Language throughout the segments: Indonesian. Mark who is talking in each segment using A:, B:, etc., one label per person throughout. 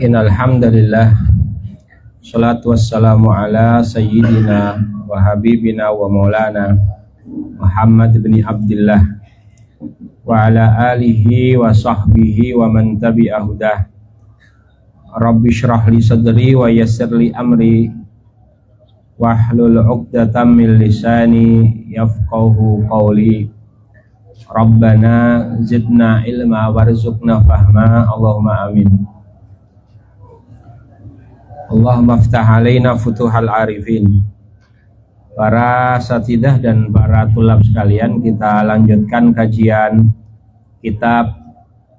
A: Innal hamdalillah sholatu wassalamu ala sayyidina wa habibina wa maulana Muhammad bin Abdullah wa ala alihi wa sahbihi wa man tabi'a hudah. Rabbi shrah li sadri wa yassir li amri wahlul 'uqdatam min lisani yafqahu qawli. Rabbana zidna ilma warzuqna fahma. Allahumma amin. Allahumma ftah alaina futuhal arifin. Para satidah dan para tulab sekalian, kita lanjutkan kajian kitab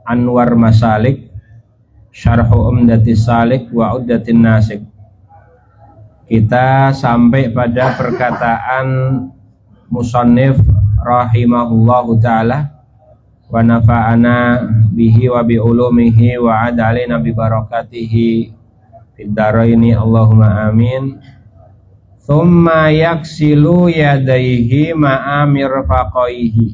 A: Anwar Masalik Syarhu Umdatis Salik wa Uddatin Nasik. Kita sampai pada perkataan musannif rahimahullahu ta'ala wa nafa'ana bihi wa bi ulumihi wa adalina bi barakatihi fid dharaini Allahumma amin. Thumma yaksilu yadaihi ma'amir faqaihi.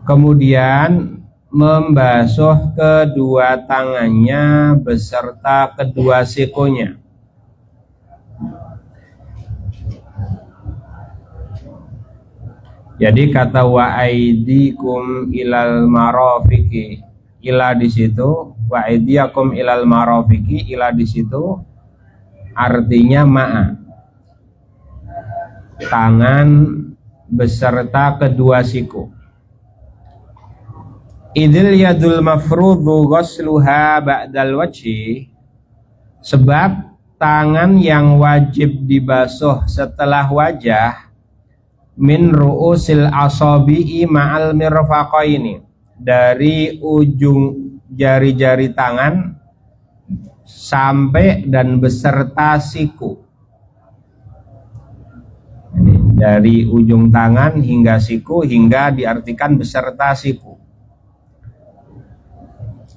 A: Kemudian membasuh kedua tangannya beserta kedua sikunya. Jadi kata wa aidikum ilal marafiqi, ila di situ, wa aidiakum ilal marafiqi, ila di situ artinya ma'a, tangan beserta kedua siku. Idil yadul mafrudu ghusluha ba'dal wajhi, sebab tangan yang wajib dibasuh setelah wajah min ru'usil asabi'i ma'al mirfaqaini, dari ujung jari-jari tangan sampai dan beserta siku. Ini dari ujung tangan hingga siku, hingga diartikan beserta siku.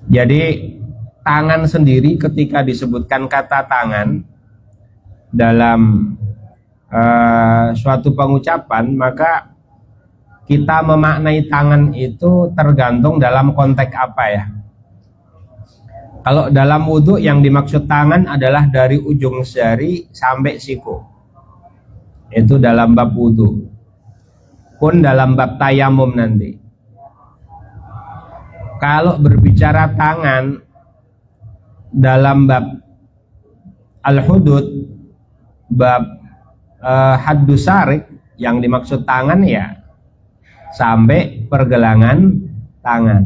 A: Jadi tangan sendiri ketika disebutkan kata tangan dalam suatu pengucapan, maka kita memaknai tangan itu tergantung dalam konteks apa ya. Kalau dalam wudhu yang dimaksud tangan adalah dari ujung jari sampai siku, itu dalam bab wudhu. Pun dalam bab tayamum nanti. Kalau berbicara tangan dalam bab al-hudud, bab haddus syarik, yang dimaksud tangan ya sampai pergelangan tangan.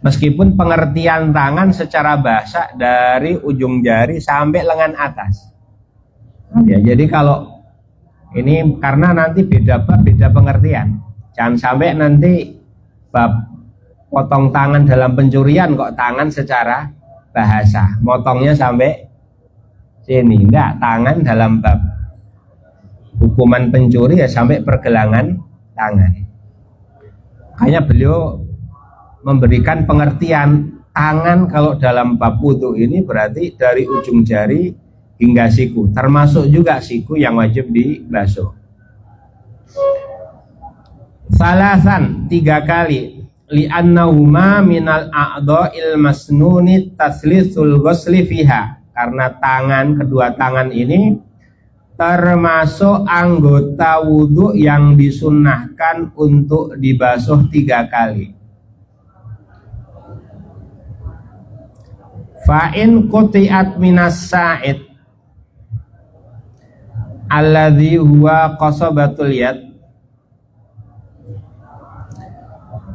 A: Meskipun pengertian tangan secara bahasa dari ujung jari sampai lengan atas. Ya, jadi kalau ini karena nanti beda bab, beda pengertian. Jangan sampai nanti bab potong tangan dalam pencurian kok tangan secara bahasa, motongnya sampai sini. Enggak, tangan dalam bab hukuman pencuri ya sampai pergelangan tangan. Hanya beliau memberikan pengertian tangan kalau dalam bab wudu ini berarti dari ujung jari hingga siku, termasuk juga siku yang wajib dibasuh. Salasan, 3 kali. Li'annahuma minal a'dha'il masnuni taslisul ghusli fiha. Karena tangan, kedua tangan ini termasuk anggota wudhu yang disunnahkan untuk dibasuh 3 kali. Fa'in quti'at minas sa'id alladhi huwa qasabatul yad.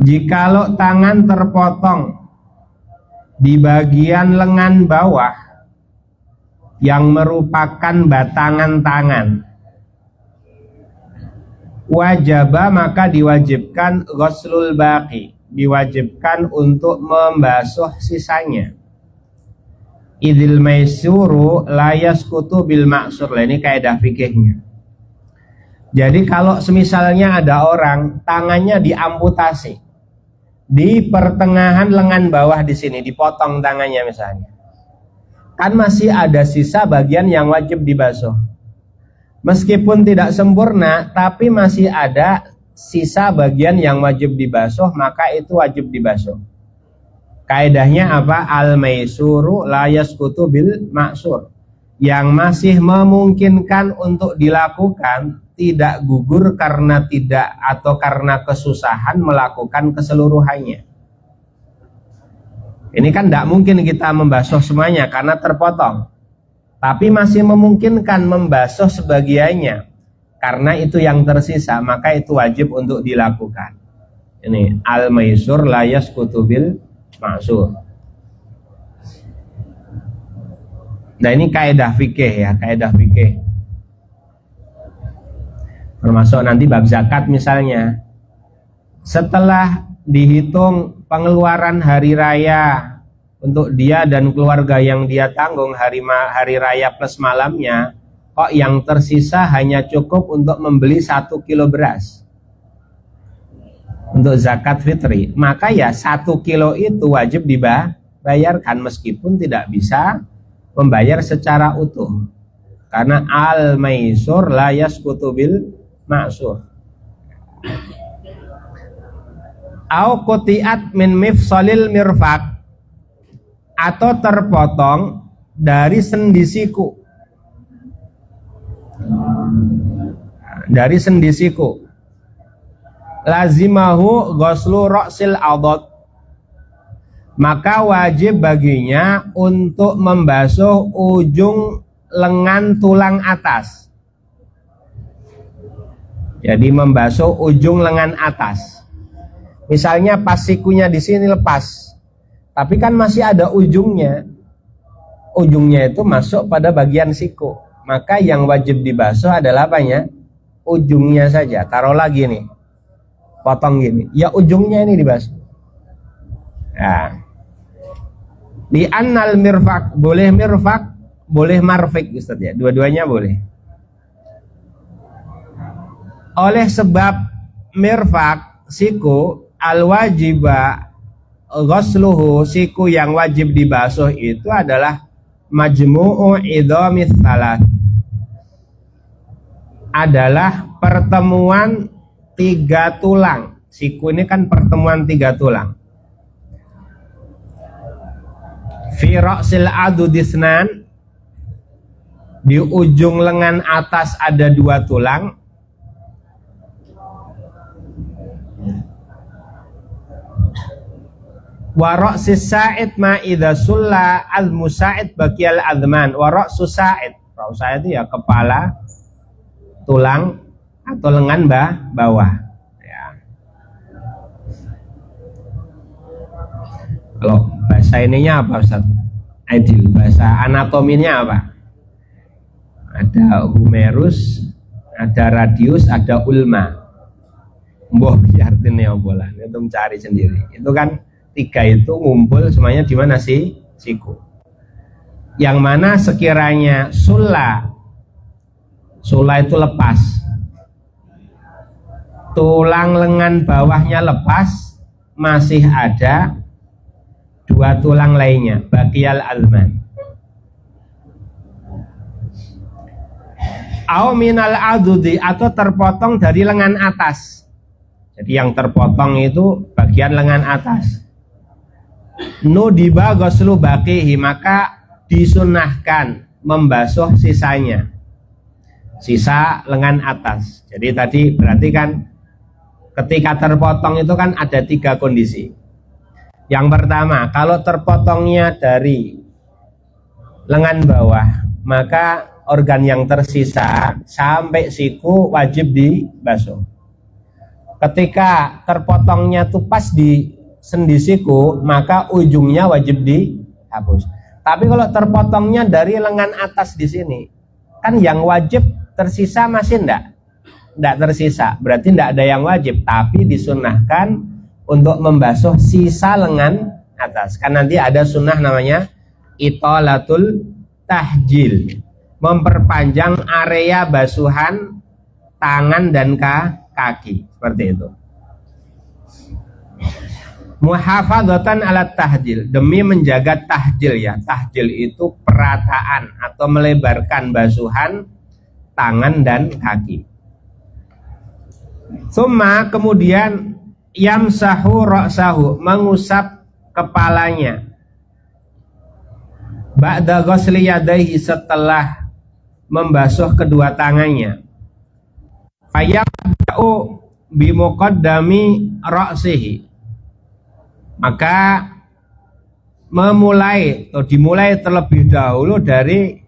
A: Jikalau tangan terpotong di bagian lengan bawah yang merupakan batangan tangan, wajaba maka diwajibkan ghuslul baqi, diwajibkan untuk membasuh sisanya. Idil maisuru la yasqutu bil maksur. Ini kaidah fikihnya. Jadi kalau semisalnya ada orang tangannya diamputasi di pertengahan lengan bawah di sini, dipotong tangannya misalnya, kan masih ada sisa bagian yang wajib dibasuh. Meskipun tidak sempurna, tapi masih ada sisa bagian yang wajib dibasuh, maka itu wajib dibasuh. Kaedahnya apa? Al-maisuru la yasqutu bil maksur. Yang masih memungkinkan untuk dilakukan tidak gugur karena tidak atau karena kesusahan melakukan keseluruhannya. Ini kan tidak mungkin kita membasuh semuanya karena terpotong. Tapi masih memungkinkan membasuh sebagiannya. Karena itu yang tersisa, maka itu wajib untuk dilakukan. Ini al-maisur la yasqutu bil maksur. Nah ini kaidah fikih ya, kaidah fikih. Termasuk nanti bab zakat misalnya. Setelah dihitung pengeluaran hari raya untuk dia dan keluarga yang dia tanggung hari raya plus malamnya, kok yang tersisa hanya cukup untuk membeli 1 kilo beras untuk zakat fitri, maka ya 1 kilo itu wajib dibayarkan meskipun tidak bisa membayar secara utuh, karena al-maisur la yasqutu bil maksur. Au quti'at min mifsalil mirfaq, atau terpotong dari sendi siku, dari sendi siku. Lazimahu ghuslu ra'sil adad, maka wajib baginya untuk membasuh ujung lengan tulang atas. Jadi membasuh ujung lengan atas. Misalnya pas sikunya di sini lepas, tapi kan masih ada ujungnya. Ujungnya itu masuk pada bagian siku. Maka yang wajib dibasuh adalah apanya? Ujungnya saja. Taruh lagi nih, potong gini, ya ujungnya ini dibasuh. Nah, di annal mirfaq, boleh mirfaq, boleh marfik Ustaz ya, dua-duanya boleh. Oleh sebab mirfaq siku, al wajiba ghusluhu, siku yang wajib dibasuh itu adalah majmu'u idhamits salat, adalah pertemuan 3 tulang. Siku ini kan pertemuan 3 tulang. Fi ra'sil adudisnan, di ujung lengan atas ada 2 tulang. Wa ra'sis sa'id ma idza sulla al musa'id baqiyal adman. Wa ra'sus sa'id, ra'us itu ya kepala, tulang atau lengan bawah ya. Kalau bahasa ininya apa Ustaz Aidil, bahasa anatominya apa? Ada humerus, ada radius, ada ulma. Mbah artinya apa lah, itu mencari sendiri. Itu kan 3 itu ngumpul semuanya di mana sih? Siku. Yang mana sekiranya sulla itu lepas, tulang lengan bawahnya lepas, masih ada 2 tulang lainnya, baqiyal alman. Au minal adudi, atau terpotong dari lengan atas. Jadi yang terpotong itu bagian lengan atas. Nudiba ghuslu baqihi, maka disunahkan membasuh sisanya, sisa lengan atas. Jadi tadi berarti kan ketika terpotong itu kan ada 3 kondisi. Yang pertama, kalau terpotongnya dari lengan bawah, maka organ yang tersisa sampai siku wajib dibasuh. Ketika terpotongnya tuh pas di sendi siku, maka ujungnya wajib dihapus. Tapi kalau terpotongnya dari lengan atas di sini, kan yang wajib tersisa masih enggak tersisa, berarti enggak ada yang wajib, tapi disunahkan untuk membasuh sisa lengan atas. Kan nanti ada sunnah namanya itolatul tahjil, memperpanjang area basuhan tangan dan kaki, seperti itu. Muhafadzatan alat tahjil, demi menjaga tahjil ya. Tahjil itu perataan atau melebarkan basuhan tangan dan kaki. Summa, kemudian yamsahu ra'sahu, mengusap kepalanya. Ba'da ghusli yadayhi, setelah membasuh kedua tangannya. Fayabda'u bimuqaddami ra'sihi, maka memulai atau dimulai terlebih dahulu dari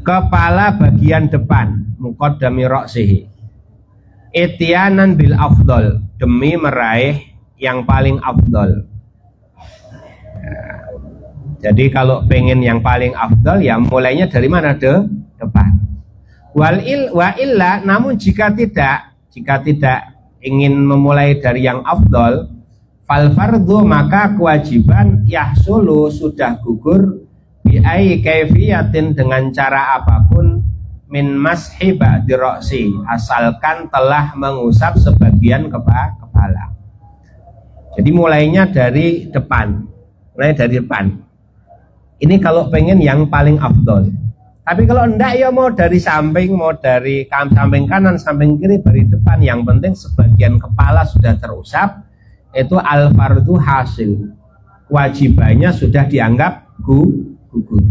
A: kepala bagian depan, muqaddami ra'sihi, ityanan bil afdal, demi meraih yang paling afdal. Jadi kalau pengen yang paling afdal, ya mulainya dari mana? Depan. Wa illa, namun jika tidak ingin memulai dari yang afdal, fal fardhu, maka kewajiban yahsulu, sudah gugur, bi'ai kaifiyatin, dengan cara apapun, min mashi ba'di ra'si, asalkan telah mengusap sebagian kepala. Jadi mulainya dari depan, ini kalau pengen yang paling afdol. Tapi kalau enggak, ya mau dari samping, mau dari samping kanan, samping kiri, dari depan, yang penting sebagian kepala sudah terusap, itu al fardhu hasil, kewajibannya sudah dianggap gugur.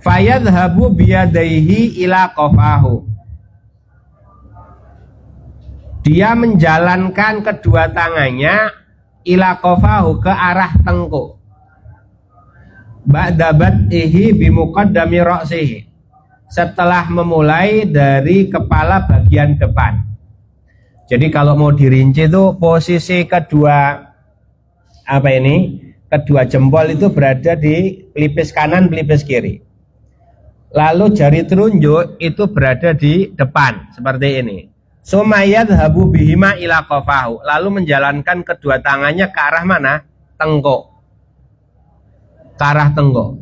A: Fayadhabu biyadaihi ila qafahu, dia menjalankan kedua tangannya ila qafahu, ke arah tengkuk. Ba'da bad'ihi bimuqaddami ra'sihi, setelah memulai dari kepala bagian depan. Jadi kalau mau dirinci itu posisi kedua jempol itu berada di pelipis kanan, pelipis kiri. Lalu jari telunjuk itu berada di depan seperti ini. Sumayadhabu bihima ila qafahu, lalu menjalankan kedua tangannya ke arah mana? Tengkuk. Ke arah tengkuk,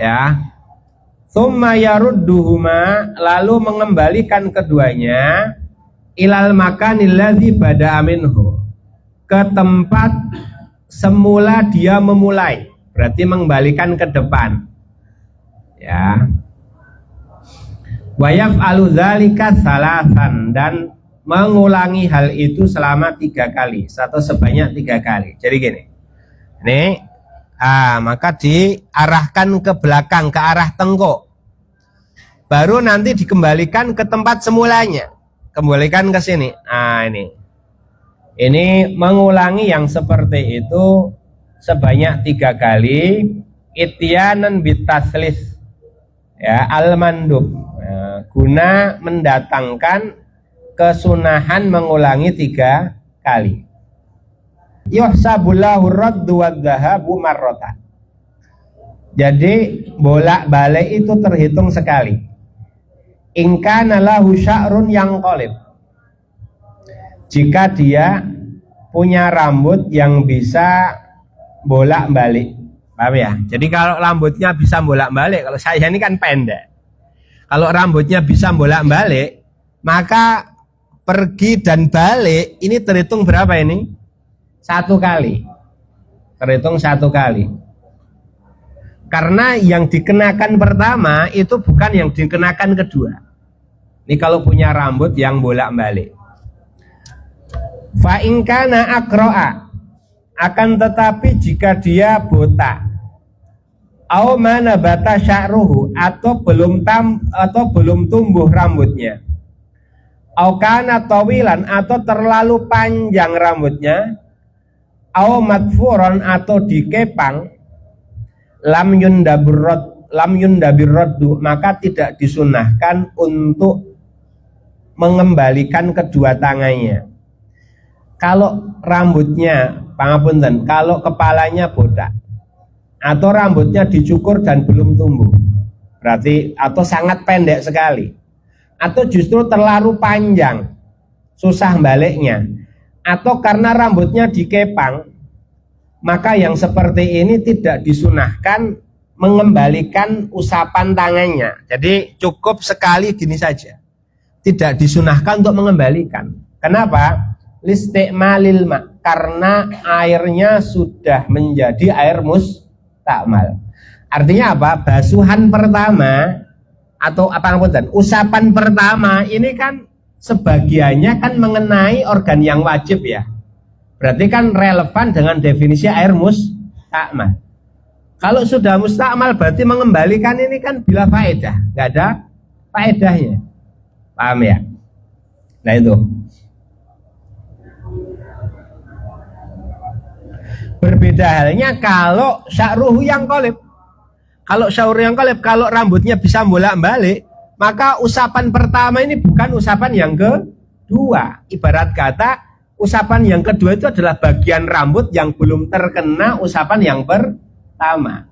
A: ya. Tsumma yarudduhuma, lalu mengembalikan keduanya ilal makanil ladzi bada'a minhu, ke tempat semula dia memulai, berarti mengembalikan ke depan, ya. Wa yaf'alu dzalika salasan, dan mengulangi hal itu selama 3 kali, atau sebanyak 3 kali. Jadi gini, ini maka diarahkan ke belakang, ke arah tengkuk, baru nanti dikembalikan ke tempat semulanya, kembalikan ke sini. Ini mengulangi yang seperti itu sebanyak 3 kali, ityanan bitaslis, ya, al-mandub, ya, guna mendatangkan kesunahan mengulangi 3 kali. Yuhsabullahu raddu wadzahabu marratan, jadi bolak-balik itu terhitung sekali. In kana lahu sya'run yang qalib, jika dia punya rambut yang bisa bolak-balik. Paham ya? Jadi kalau rambutnya bisa bolak-balik, kalau saya ini kan pendek, kalau rambutnya bisa bolak-balik, maka pergi dan balik ini terhitung berapa ini? 1 kali, terhitung 1 kali. Karena yang dikenakan pertama itu bukan yang dikenakan kedua. Ini kalau punya rambut yang bolak-balik. Fa in kana aqra'a, akan tetapi jika dia botak, au mana bata sya'ruhu, atau belum tumbuh rambutnya, au kana tawilan, atau terlalu panjang rambutnya, au madfuron, atau dikepang, lam yundabirroddu, maka tidak disunahkan untuk mengembalikan kedua tangannya. Kalau rambutnya, pangapunten, kalau kepalanya botak atau rambutnya dicukur dan belum tumbuh, berarti atau sangat pendek sekali, atau justru terlalu panjang, susah baliknya, atau karena rambutnya dikepang, maka yang seperti ini tidak disunahkan mengembalikan usapan tangannya. Jadi cukup sekali gini saja, tidak disunahkan untuk mengembalikan. Kenapa? Listikmalil ma, karena airnya sudah menjadi air mustakmal. Artinya apa? Basuhan pertama atau usapan pertama ini kan sebagiannya kan mengenai organ yang wajib, ya. Berarti kan relevan dengan definisi air mustakmal. Kalau sudah mustakmal berarti mengembalikan ini kan bila faedah, nggak ada faedahnya. Paham ya? Nah itu. Berbeda halnya kalau sya'ruhu yang kolib. Kalau sya'ruhu yang kolib, kalau rambutnya bisa bolak-balik, maka usapan pertama ini bukan usapan yang kedua. Ibarat kata, usapan yang kedua itu adalah bagian rambut yang belum terkena usapan yang pertama.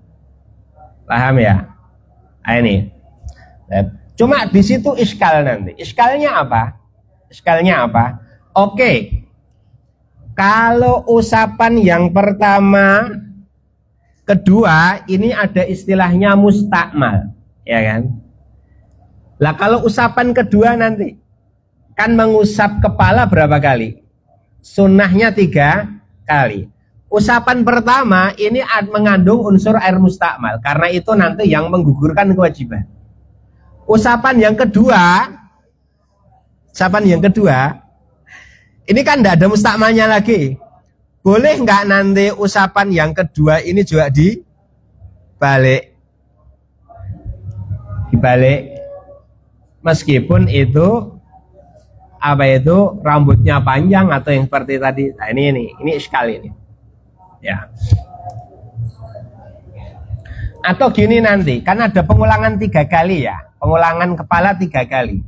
A: Paham ya? Nah, ini. Cuma di situ iskal nanti. Iskalnya apa? Iskalnya apa? Oke. Kalau usapan yang pertama, kedua, ini ada istilahnya mustakmal, ya kan? Lah kalau usapan kedua nanti, kan mengusap kepala berapa kali? Sunnahnya 3 kali. Usapan pertama ini mengandung unsur air mustakmal, karena itu nanti yang menggugurkan kewajiban. Usapan yang kedua, ini kan tidak ada mustakmalnya lagi. Boleh nggak nanti usapan yang kedua ini juga dibalik? Meskipun itu rambutnya panjang atau yang seperti tadi. Nah, ini sekali ini. Ya. Atau gini nanti, kan ada pengulangan 3 kali ya. Pengulangan kepala 3 kali.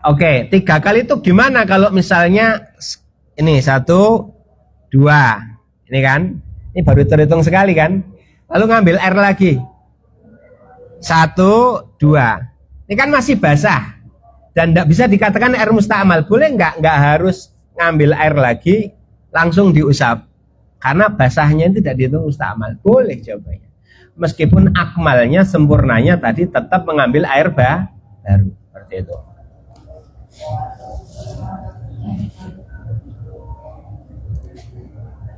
A: Oke, 3 kali itu gimana kalau misalnya ini 1, 2, ini kan, ini baru terhitung sekali kan, lalu ngambil air lagi, 1, 2, ini kan masih basah dan tidak bisa dikatakan air mustakmal. Boleh nggak harus ngambil air lagi langsung diusap, karena basahnya tidak dihitung mustakmal. Boleh jawabannya, meskipun akmalnya, sempurnanya tadi tetap mengambil air baru, seperti itu.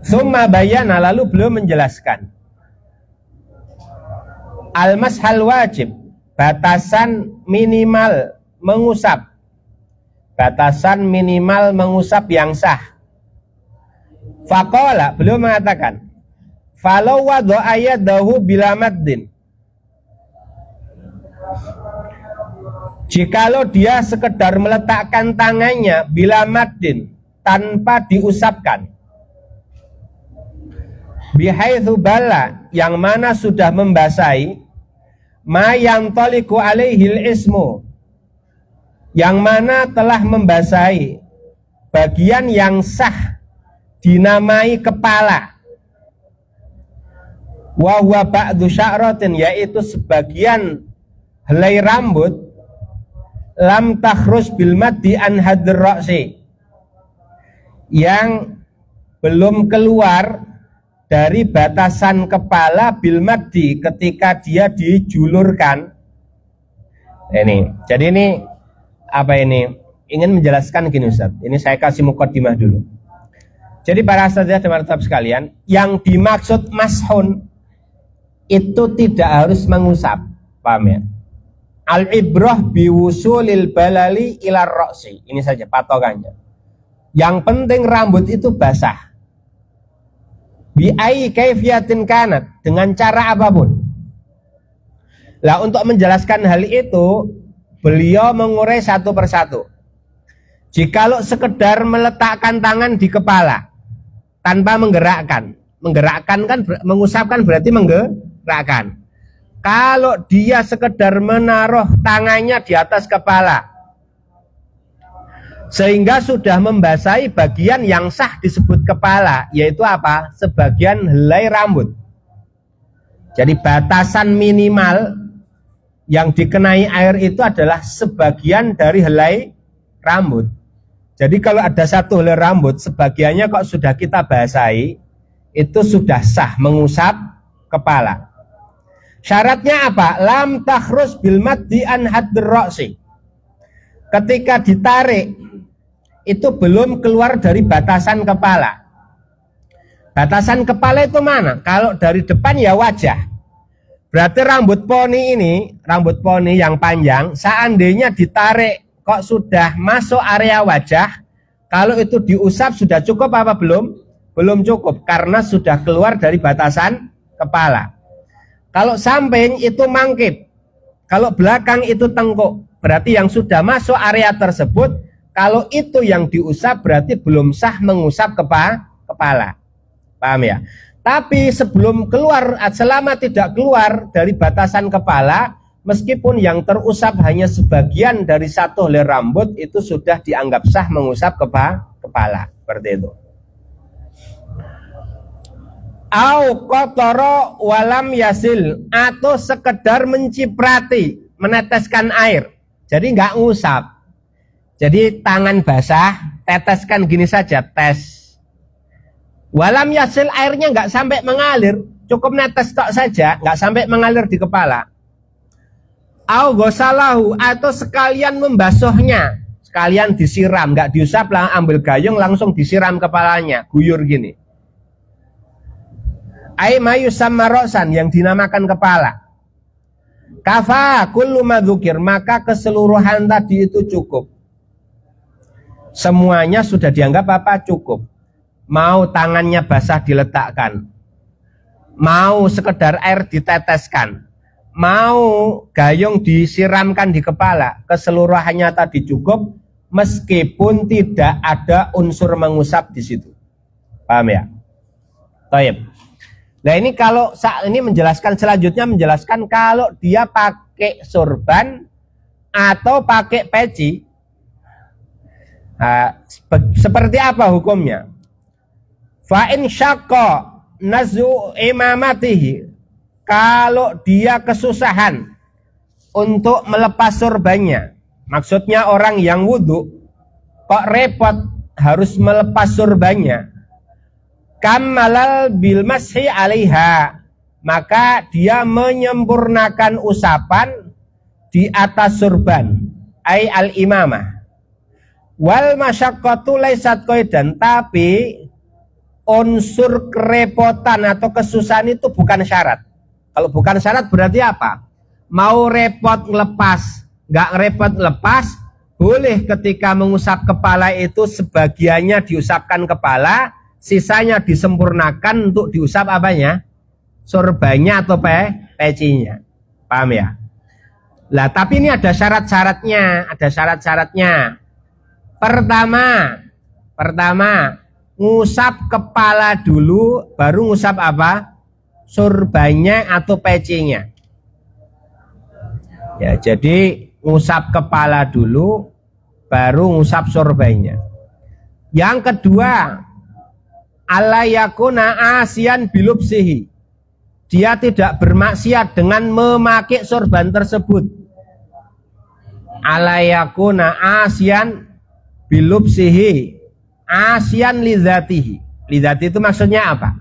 A: Summa bayana, lalu beliau menjelaskan al-mashal wajib, batasan minimal mengusap, yang sah. Faqala, beliau mengatakan, falau wada'a yadahu bila maddin, jikalau dia sekedar meletakkan tangannya bila maddin, tanpa diusapkan, bihaitsu bala, yang mana sudah membasahi, ma yantaliqu alaihil ismu, yang mana telah membasahi bagian yang sah dinamai kepala, wa huwa ba'du sya'ratin, yaitu sebagian helai rambut, lam takhrus bil maddi an hadr ra'si, yang belum keluar dari batasan kepala bil maddi, ketika dia dijulurkan. Ini, jadi ini apa ini? Ingin menjelaskan gini Ustaz. Ini saya kasih mukaddimah dulu. Jadi para asatidzah dan martab sekalian, yang dimaksud mashun itu tidak harus mengusap, paham ya? Al-ibrah biwusulil balali ilar roksi. Ini saja patokannya. Yang penting rambut itu basah. Bi'ai kaifiyatin kanat, dengan cara apapun. Lah untuk menjelaskan hal itu, beliau mengurai satu persatu. Jikalau sekedar meletakkan tangan di kepala tanpa menggerakkan kan mengusapkan berarti menggerakkan. Kalau dia sekedar menaruh tangannya di atas kepala sehingga sudah membasahi bagian yang sah disebut kepala, yaitu apa? Sebagian helai rambut. Jadi batasan minimal yang dikenai air itu adalah sebagian dari helai rambut. Jadi kalau ada satu helai rambut, sebagiannya kok sudah kita basahi, itu sudah sah mengusap kepala. Syaratnya apa? Lam takhrus bil maddi an hadr ra'si. Ketika ditarik itu belum keluar dari batasan kepala. Batasan kepala itu mana? Kalau dari depan ya wajah. Berarti rambut poni yang panjang, seandainya ditarik kok sudah masuk area wajah, Kalau itu diusap sudah cukup apa belum? Belum cukup, karena sudah keluar dari batasan kepala. Kalau samping itu mangkip, kalau belakang itu tengkuk, berarti yang sudah masuk area tersebut, kalau itu yang diusap berarti belum sah mengusap kepala. Paham ya? Tapi sebelum keluar, selama tidak keluar dari batasan kepala, meskipun yang terusap hanya sebagian dari satu helai rambut, itu sudah dianggap sah mengusap kepala. Seperti itu. Au qatara walam yasil, atau sekedar menciprati, meneteskan air. Jadi nggak ngusap. Jadi tangan basah, teteskan gini saja, tes. Walam yasil, airnya nggak sampai mengalir, cukup netes tok saja, nggak sampai mengalir di kepala. Au ghasalahu, atau sekalian membasuhnya, sekalian disiram, nggak diusap, lah ambil gayung langsung disiram kepalanya, guyur gini. Ai mayusamma ra'san, yang dinamakan kepala. Kafa kullu madzukir, maka keseluruhan tadi itu cukup. Semuanya sudah dianggap apa? Cukup. Mau tangannya basah diletakkan, mau sekedar air diteteskan, mau gayung disiramkan di kepala, keseluruhannya tadi cukup, meskipun tidak ada unsur mengusap di situ. Paham ya? Baik. Nah ini kalau ini menjelaskan, selanjutnya menjelaskan kalau dia pakai sorban atau pakai peci, seperti apa hukumnya? Fa in syaqqa nazu imamatihi, kalau dia kesusahan untuk melepas sorbannya, maksudnya orang yang wudhu kok repot harus melepas sorbannya, kammalal bil mashi alaiha, maka dia menyempurnakan usapan di atas sorban, ai al imamah. Wal masyaqqatu laisat qaidan, tapi unsur kerepotan atau kesusahan itu bukan syarat. Kalau bukan syarat berarti apa? Mau repot ngelepas, nggak repot lepas, boleh ketika mengusap kepala itu sebagiannya diusapkan kepala, sisanya disempurnakan untuk diusap apanya? Sorbannya atau pecinya. Paham ya? Lah tapi ini ada syarat-syaratnya, Pertama, ngusap kepala dulu, baru ngusap apa? Sorbannya atau pecinya. Ya, jadi ngusap kepala dulu, baru ngusap sorbannya. Yang kedua, alla yakuna asian bilubsihi, dia tidak bermaksiat dengan memakai sorban tersebut. Alla yakuna asian bilubsihi, asian lidzatihi. Lidzati itu maksudnya apa?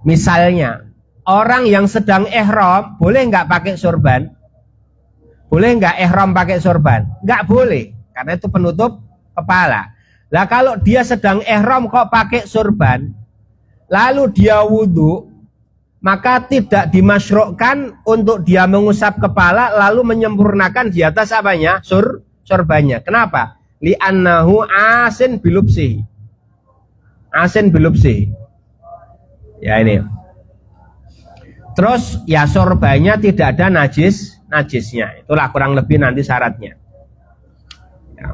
A: Misalnya orang yang sedang ihram boleh nggak pakai sorban? Boleh nggak ihram pakai sorban? Nggak boleh, karena itu penutup kepala. Lah kalau dia sedang ihram kok pakai sorban, lalu dia wudhu, maka tidak dimasyrukkan untuk dia mengusap kepala lalu menyempurnakan di atas apanya? Sorbannya. Kenapa? Li'annahu asin bilubsihi. Asin bilubsihi. Ya ini. Terus ya sorbannya tidak ada najisnya. Itulah kurang lebih nanti syaratnya. Ya.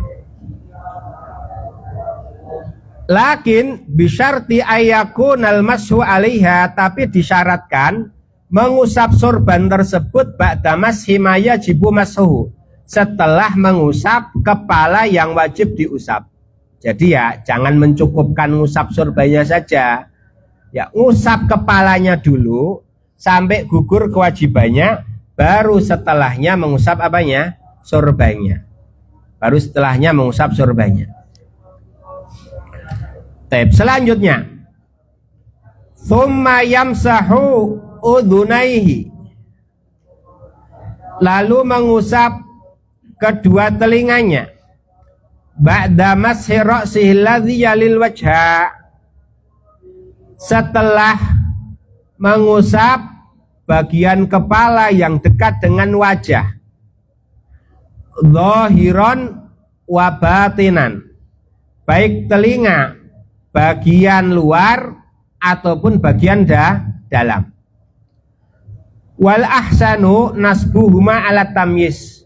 A: Lakin bisyarti ayyakunal mashu alaiha, tapi disyaratkan mengusap sorban tersebut ba'da mashi ma yajibu mashu, setelah mengusap kepala yang wajib diusap. Jadi ya jangan mencukupkan ngusap sorbannya saja. Ya ngusap kepalanya dulu sampai gugur kewajibannya, baru setelahnya mengusap apanya? Sorbannya. Baru setelahnya mengusap sorbannya. Selanjutnya, thumma yamsahu udhunaihi, lalu mengusap kedua telinganya, ba'da mashi ra'sihi alladhi yalil wajha, setelah mengusap bagian kepala yang dekat dengan wajah, zahiran wa batinan, baik telinga bagian luar ataupun bagian dalam. Wal ahsanu nasbuhuma ala tamyiz.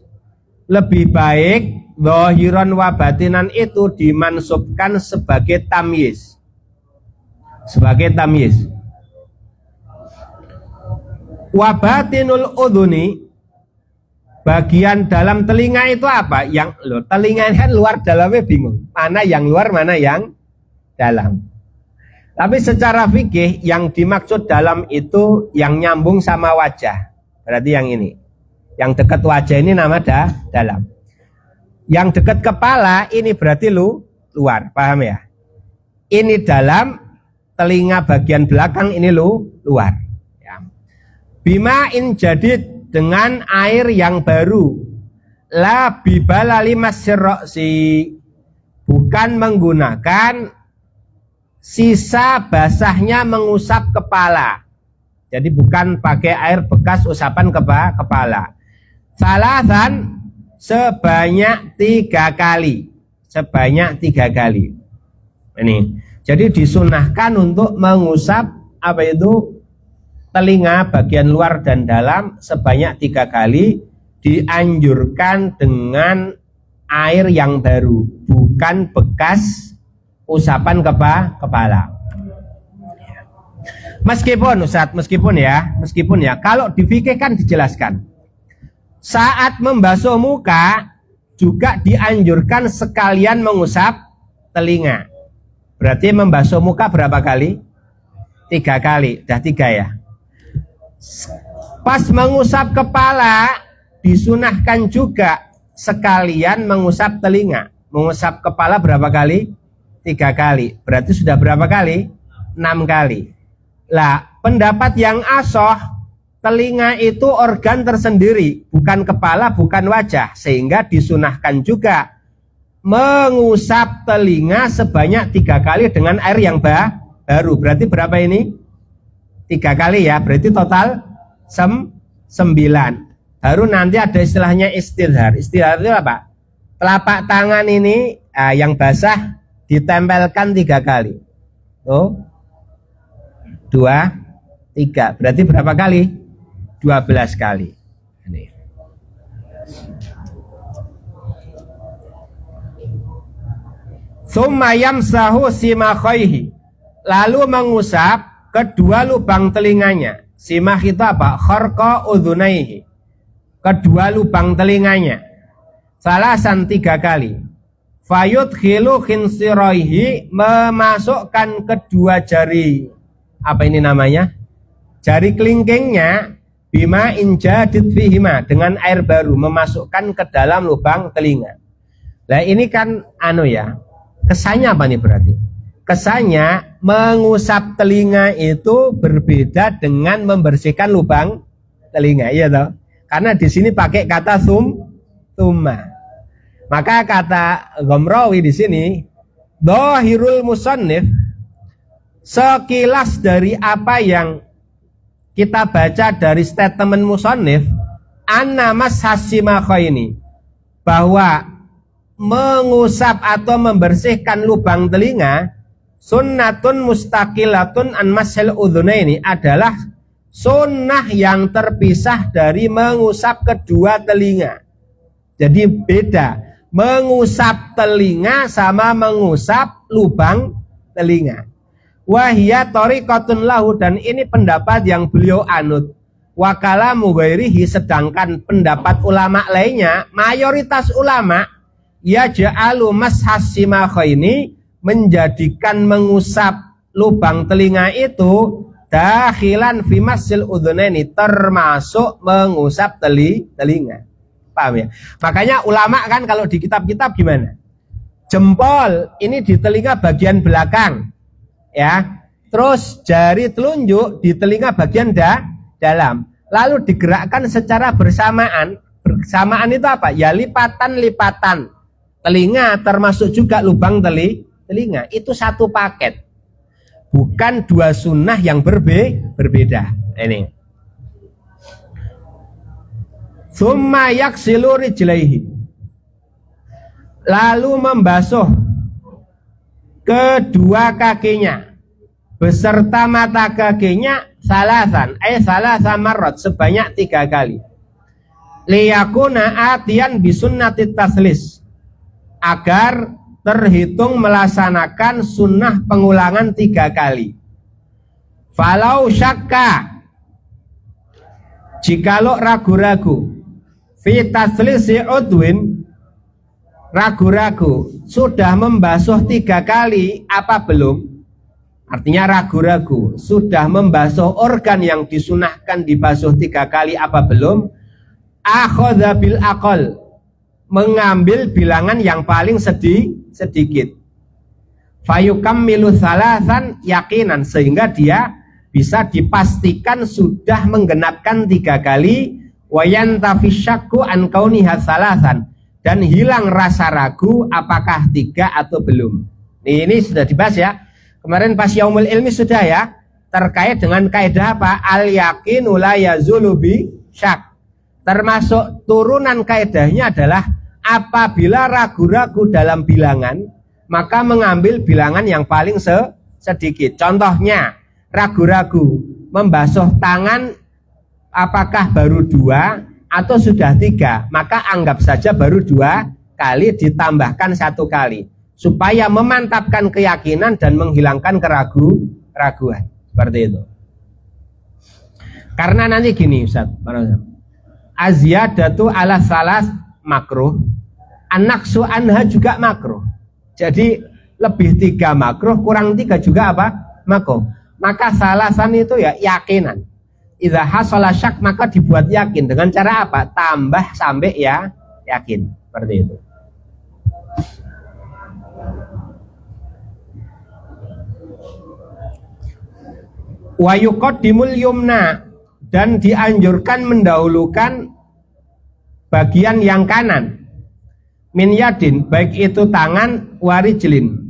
A: Lebih baik zahiran wa batinan itu dimansubkan sebagai tamyiz. Sebagai tamyiz. Wa batinul udhuni, bagian dalam telinga itu apa? Yang telinga kan luar dalamnya bingung. Mana yang luar, mana yang dalam. Tapi secara fikih yang dimaksud dalam itu yang nyambung sama wajah. Berarti yang ini. Yang dekat wajah ini nama dalam. Yang dekat kepala ini berarti luar. Paham ya? Ini dalam, telinga bagian belakang ini luar. Ya. Bima'in jadid, dengan air yang baru. La bibalali masroksi, bukan menggunakan sisa basahnya mengusap kepala. Jadi bukan pakai air bekas usapan kepala. Salasan, sebanyak 3 kali. Sebanyak 3 kali. Ini. Jadi disunahkan untuk mengusap apa itu telinga bagian luar dan dalam sebanyak 3 kali. Dianjurkan dengan air yang baru, bukan bekas usapan kepala. Meskipun Ustadz, meskipun ya, kalau di fikih kan dijelaskan saat membasuh muka juga dianjurkan sekalian mengusap telinga. Berarti membasuh muka berapa kali? 3 kali, dah 3 ya. Pas mengusap kepala disunahkan juga sekalian mengusap telinga. Mengusap kepala berapa kali? 3 kali. Berarti sudah berapa kali? 6 kali. Lah, pendapat yang asoh, telinga itu organ tersendiri, bukan kepala, bukan wajah, sehingga disunahkan juga mengusap telinga sebanyak 3 kali dengan air yang baru. Berarti berapa ini? 3 kali ya. Berarti total 9. Baru nanti ada istilahnya istidhar. Istidhar itu apa? Telapak tangan ini yang basah ditempelkan 3 kali. 2, 3. Berarti berapa kali? 12 kali. Ini. Tsumma yamsahu simakhaihi. Lalu mengusap kedua lubang telinganya. Simah itu apa? Kharqa udhunaihi. Kedua lubang telinganya. Salasan 3 kali. Fayudkhilu khinsiraihi, memasukkan kedua jari, apa ini namanya? Jari kelingkingnya, bima injadid fihima, dengan air baru, memasukkan ke dalam lubang telinga. Nah ini kan kesannya apa nih berarti? Kesannya mengusap telinga itu berbeda dengan membersihkan lubang telinga, iya toh? Karena di sini pakai kata thumma. Maka kata Ghamrawi di sini, dhahirul musannif, sekilas dari apa yang kita baca dari statement musannif, anna mashassimakhaini, bahwa mengusap atau membersihkan lubang telinga sunnatun mustaqilatun an mashil udhunaini, adalah sunnah yang terpisah dari mengusap kedua telinga. Jadi beda mengusap telinga sama mengusap lubang telinga. Wahia thariqatun lahu, dan ini pendapat yang beliau anut. Wa kalamu ghairihi, sedangkan pendapat ulama lainnya, mayoritas ulama ya ja'alu mashassimakhaini, menjadikan mengusap lubang telinga itu dakhilan fi masil udhunaini, termasuk mengusap telinga. Paham ya? Makanya ulama kan kalau di kitab-kitab gimana? Jempol ini di telinga bagian belakang, ya. Terus jari telunjuk di telinga bagian dalam. Lalu digerakkan secara bersamaan. Bersamaan itu apa? Ya lipatan-lipatan. Telinga termasuk juga lubang telinga. Itu satu paket. Bukan 2 sunnah yang berbeda. Ini. Tsumma yaksilu rijlaihi, lalu membasuh kedua kakinya beserta mata kakinya salasan, salasa marrat, sebanyak 3 kali. Liyakuna atiyan bisunnati taslis, agar terhitung melaksanakan sunnah pengulangan 3 kali. Falau syakka, jikalau ragu-ragu, fi taslisi udwin, ragu-ragu sudah membasuh 3 kali apa belum, artinya ragu-ragu sudah membasuh organ yang disunahkan dibasuh 3 kali apa belum, akhadha bil aqal, mengambil bilangan yang paling sedikit, fayukammilu salasan yakinan, sehingga dia bisa dipastikan sudah menggenapkan 3 kali, wayantafi syakku an kauniha salasan, dan hilang rasa ragu apakah 3 atau belum. Ini sudah dibahas ya kemarin pas yaumul ilmi sudah ya, terkait dengan kaidah apa, al yaqinu la yazulu bi syak. Termasuk turunan kaidahnya adalah apabila ragu-ragu dalam bilangan, maka mengambil bilangan yang paling sedikit. Contohnya ragu-ragu membasuh tangan apakah baru 2 atau sudah 3, maka anggap saja baru 2 kali ditambahkan 1 kali, supaya memantapkan keyakinan dan menghilangkan keraguan. Seperti itu. Karena nanti gini Ustaz, aziyadatu ala salas makruh, anaksu anha juga makruh. Jadi lebih 3 makruh, kurang 3 juga apa? Makruh. Maka salasan itu ya yakinan. Idza hasala syak, maka dibuat yakin dengan cara apa? Tambah sampai ya yakin. Seperti itu. Wa yuqaddimul yumna, dan dianjurkan mendahulukan bagian yang kanan, min yadin, baik itu tangan, warijlin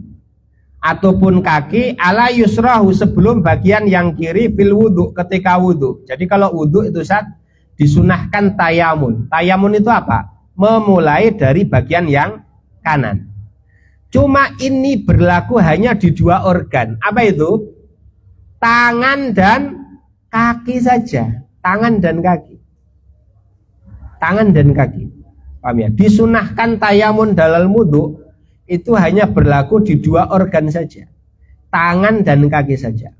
A: ataupun kaki, ala yusrahu, sebelum bagian yang kiri, fil wudu, ketika wudu. Jadi kalau wudu itu saat disunahkan tayamun. Tayamun itu apa? Memulai dari bagian yang kanan. Cuma ini berlaku hanya di 2 organ. Apa itu? Tangan dan kaki saja. Tangan dan kaki. Tangan dan kaki. Paham ya? Disunahkan tayamun dalal wudu itu hanya berlaku di 2 organ saja, tangan dan kaki saja.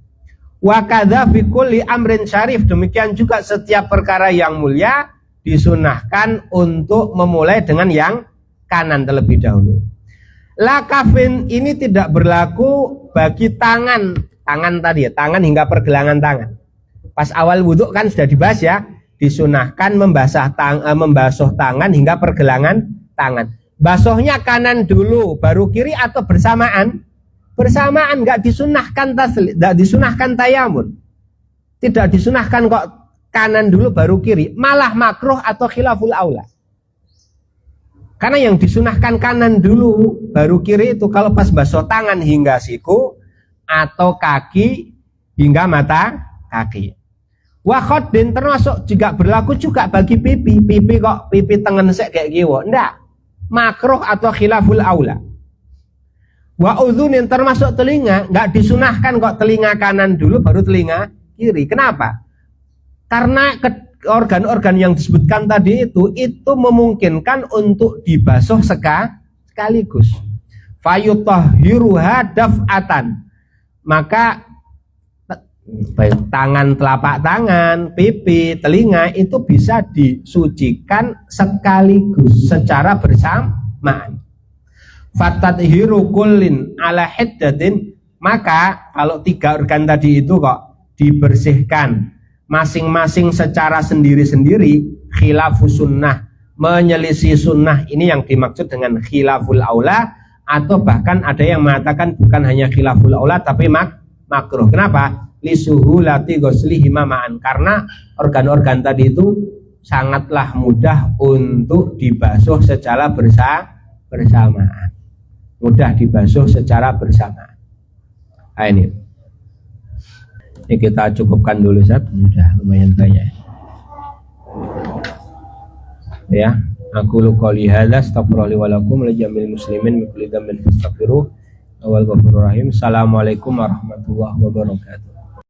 A: Wa kadza fi kulli amrin syarif, demikian juga setiap perkara yang mulia disunahkan untuk memulai dengan yang kanan terlebih dahulu. La kafin, ini tidak berlaku bagi tangan tadi ya, tangan hingga pergelangan tangan. Pas awal wudhu kan sudah dibahas ya, disunahkan membasuh tangan hingga pergelangan tangan. Basuhnya kanan dulu baru kiri atau bersamaan? Bersamaan, nggak disunahkan tayamun. Tidak disunahkan kok kanan dulu baru kiri, malah makruh atau khilaful aula. Karena yang disunahkan kanan dulu baru kiri itu kalau pas basuh tangan hingga siku atau kaki hingga mata kaki. Wa khaddin, termasuk juga berlaku juga bagi pipi. Pipi kok pipi tengen sek kayak giwo, ndak. Makruh atau khilaful aula. Wa udhunin, termasuk telinga, nggak disunahkan kok telinga kanan dulu baru telinga kiri. Kenapa? Karena organ-organ yang disebutkan tadi itu memungkinkan untuk dibasuh sekaligus. Fayutahhiruha daf'atan, maka baik tangan, telapak tangan, pipi, telinga itu bisa disucikan sekaligus secara bersamaan. Fatadhiru kullin ala hiddatin, maka kalau 3 organ tadi itu kok dibersihkan masing-masing secara sendiri-sendiri, khilafus sunnah, menyelisih sunnah, ini yang dimaksud dengan khilaful aula, atau bahkan ada yang mengatakan bukan hanya khilaful aula tapi makruh. Kenapa? Lisuhulati ghuslihima ma'an, karena organ-organ tadi itu sangatlah mudah untuk dibasuh secara bersamaan. Mudah dibasuh secara bersamaan. Nah, ini kita cukupkan dulu, Ustaz. Sudah lumayan banyak. Ya, aku qouli hadza astaghfirullahi wa lakum li jamil muslimin min kulli dhanbin fastaghfiruh wal ghafurur rahim. Assalamualaikum warahmatullahi wabarakatuh.